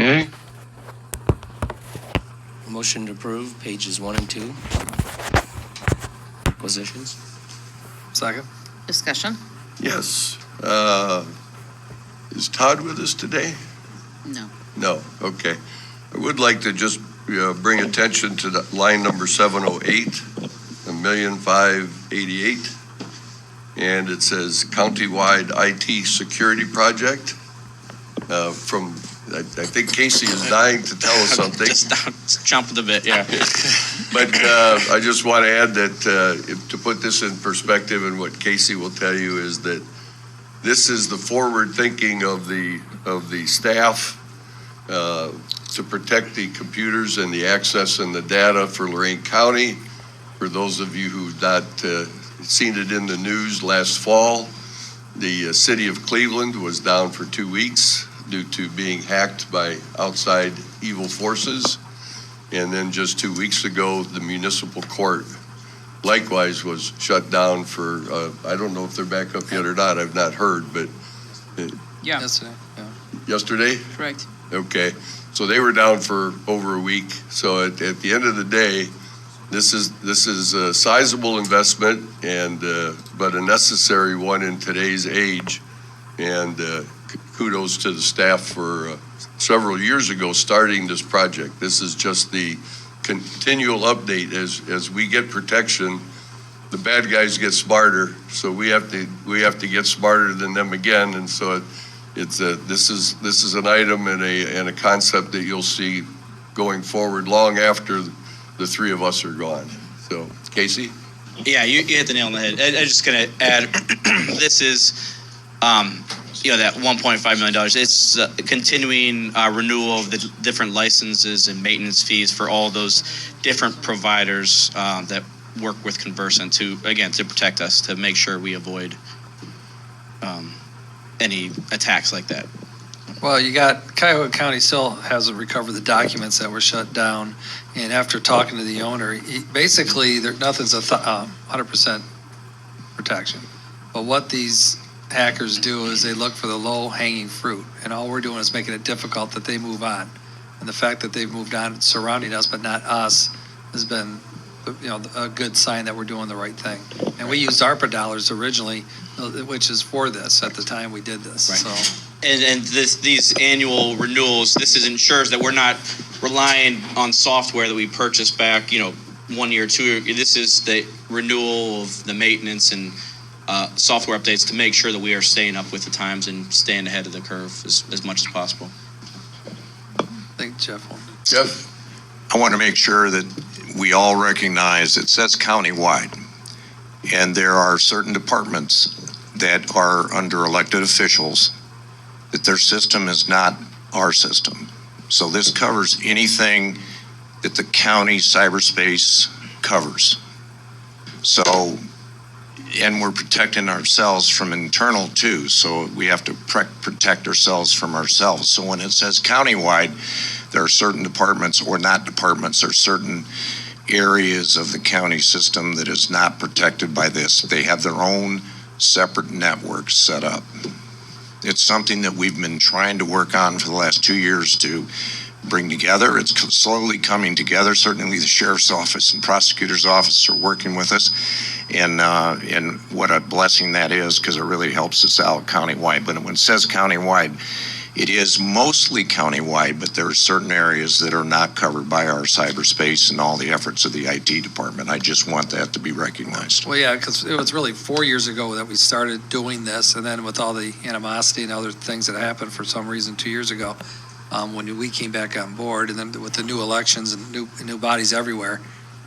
Okay. Motion to approve pages 1 and 2. Acquisitions. Second. Discussion? Yes. Is Todd with us today? No. No. Okay. I would like to just bring attention to the line number 708, $1,588,000. And it says countywide IT security project. I think Casey is dying to tell us something. Just jump a bit, yeah. But I just want to add that to put this in perspective, and what Casey will tell you is that this is the forward thinking of the staff to protect the computers and the access and the data for Lorain County. For those of you who've not seen it in the news, last fall, the city of Cleveland was down for 2 weeks due to being hacked by outside evil forces. And then just 2 weeks ago, the municipal court likewise was shut down for, I don't know if they're back up yet or not, I've not heard, but. Yeah. Yesterday. Yeah. Yesterday? Correct. Okay, so they were down for over a week. So at the end of the day, this is a sizable investment, and but a necessary one in today's age. And kudos to the staff for several years ago starting this project. This is just the continual update. As we get protection, the bad guys get smarter. So we have to get smarter than them again. And so this is an item and a concept that you'll see going forward long after the three of us are gone. So, Casey? Yeah, you hit the nail on the head. I'm just going to add, this is, that $1.5 million. It's a continuing renewal of the different licenses and maintenance fees for all those different providers that work with Conversant to protect us, to make sure we avoid any attacks like that. Well, you got Cuyahoga County still hasn't recovered the documents that were shut down, and after talking to the owner, basically nothing's 100% protection. But what these hackers do is they look for the low-hanging fruit, and all we're doing is making it difficult that they move on. And the fact that they've moved on surrounding us, but not us, has been, a good sign that we're doing the right thing. And we used ARPA dollars originally, which is for this at the time we did this. Right. So. And these annual renewals, ensures that we're not relying on software that we purchased back, 1 year, 2 years. This is the renewal of the maintenance and software updates to make sure that we are staying up with the times and staying ahead of the curve as much as possible. I think Jeff. I want to make sure that we all recognize it says countywide, and there are certain departments that are under elected officials that their system is not our system. So this covers anything that the county cyberspace covers. So, and we're protecting ourselves from internal too, so we have to protect ourselves from ourselves. So when it says countywide, there are certain departments, or not departments, or certain areas of the county system that is not protected by this. They have their own separate networks set up. It's something that we've been trying to work on for the last 2 years to bring together. It's slowly coming together. Certainly the sheriff's office and prosecutor's office are working with us, and what a blessing that is, because it really helps us out countywide. But when it says countywide, it is mostly countywide, but there are certain areas that are not covered by our cyberspace and all the efforts of the IT department. I just want that to be recognized. Well, yeah, because it was really 4 years ago that we started doing this, and then with all the animosity and other things that happened for some reason 2 years ago, when we came back on board, and then with the new elections and new bodies everywhere,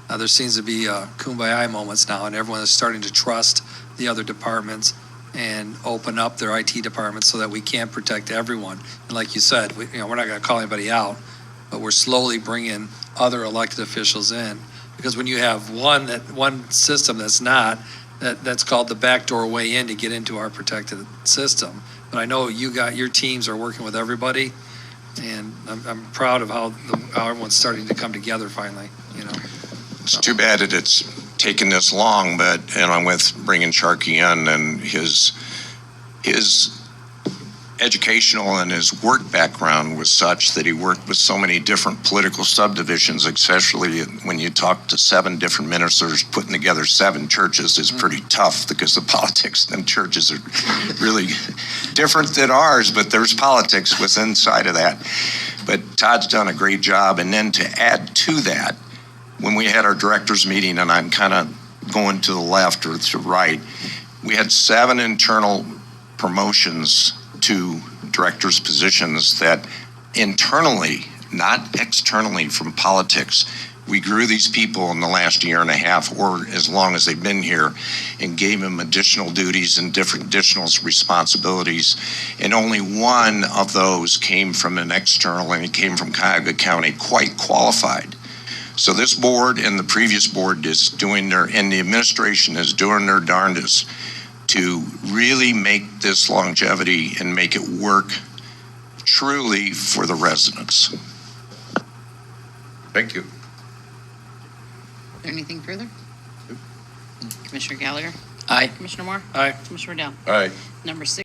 there seems to be kumbaya moments now, and everyone is starting to trust the other departments and open up their IT departments so that we can protect everyone. And like you said, we're not going to call anybody out, but we're slowly bringing other elected officials in, because when you have one system that's called the backdoor way in to get into our protected system. But I know your teams are working with everybody, and I'm proud of how everyone's starting to come together finally. It's too bad that it's taken this long, but I'm with bringing Sharkey in and his educational and his work background was such that he worked with so many different political subdivisions, especially when you talk to 7 different ministers, putting together 7 churches is pretty tough because the politics in churches are really different than ours, but there's politics within inside of that. But Todd's done a great job. And then to add to that, when we had our directors meeting, and I'm kind of going to the left or to the right, we had 7 internal promotions to directors' positions that internally, not externally from politics, we grew these people in the last year and a half or as long as they've been here and gave them additional duties and different additional responsibilities. And only one of those came from an external, and it came from Cuyahoga County, quite qualified. So this board and the previous board is doing and the administration is doing their darndest to really make this longevity and make it work truly for the residents. Thank you. Is there anything further? Commissioner Gallagher? Aye. Commissioner Moore? Aye. Commissioner Riddell? All right. Number 6.